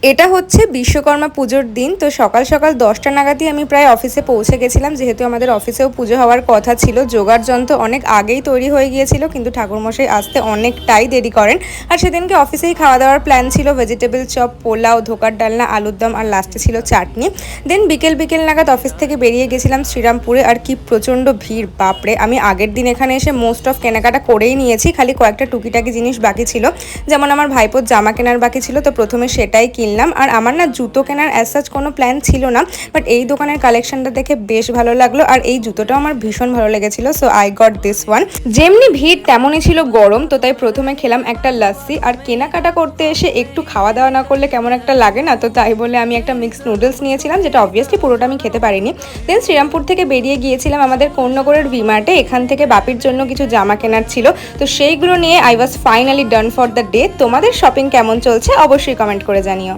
এটা হচ্ছে বিশ্বকর্মা পুজোর দিন। তো সকাল সকাল 10টা নাগাদই আমি প্রায় অফিসে পৌঁছে গেছিলাম, যেহেতু আমাদের অফিসেও পুজো হওয়ার কথা ছিল। জোগাড় যন্ত্র অনেক আগেই তৈরি হয়ে গিয়েছিল, কিন্তু ঠাকুরমশাই আসতে অনেকটাই দেরি করেন। আর সেদিনকে অফিসেই খাওয়া দাওয়ার প্ল্যান ছিল, ভেজিটেবল চপ, পোলাও, ধোকার ডালনা, আলুর দম, আর লাস্টে ছিল চাটনি। দেন বিকেল বিকেল নাগাদ অফিস থেকে বেরিয়ে গেছিলাম শ্রীরামপুরে। আর কি প্রচণ্ড ভিড়, বাপরে! আমি আগের দিন এখানে এসে মোস্ট অফ কেনাকাটা করেই নিয়েছি, খালি কয়েকটা টুকিটাকি জিনিস বাকি ছিল। যেমন আমার ভাইপোর জামা কেনার বাকি ছিল, তো প্রথমে সেটাই কিনলাম। আর আমার না জুতো কেনার অ্যাজ সাচ কোনো প্ল্যান ছিল না, বাট এই দোকানের কালেকশনটা দেখে বেশ ভালো লাগলো। আর এই জুতোটাও আমার ভীষণ ভালো লেগেছিল, so I got this one. যেমনি ভিড় তেমনই ছিল গরম, তো তাই প্রথমে খেলাম একটা লাস্সি। আর কেনাকাটা করতে এসে একটু খাওয়া দাওয়া না করলে কেমন একটা লাগে না, তো তাই বলে আমি একটা মিক্সড নুডলস নিয়েছিলাম, যেটা অবভিয়াসলি পুরোটা আমি খেতে পারিনি। দেন শ্রীরামপুর থেকে বেরিয়ে গিয়েছিলাম আমাদের কোন্নগরের ভিমার্টে। এখান থেকে বাপির জন্য কিছু জামা কেনার ছিল, তো সেইগুলো নিয়ে I was finally done for the day. তোমাদের শপিং কেমন চলছে অবশ্যই কমেন্ট করে জানিও।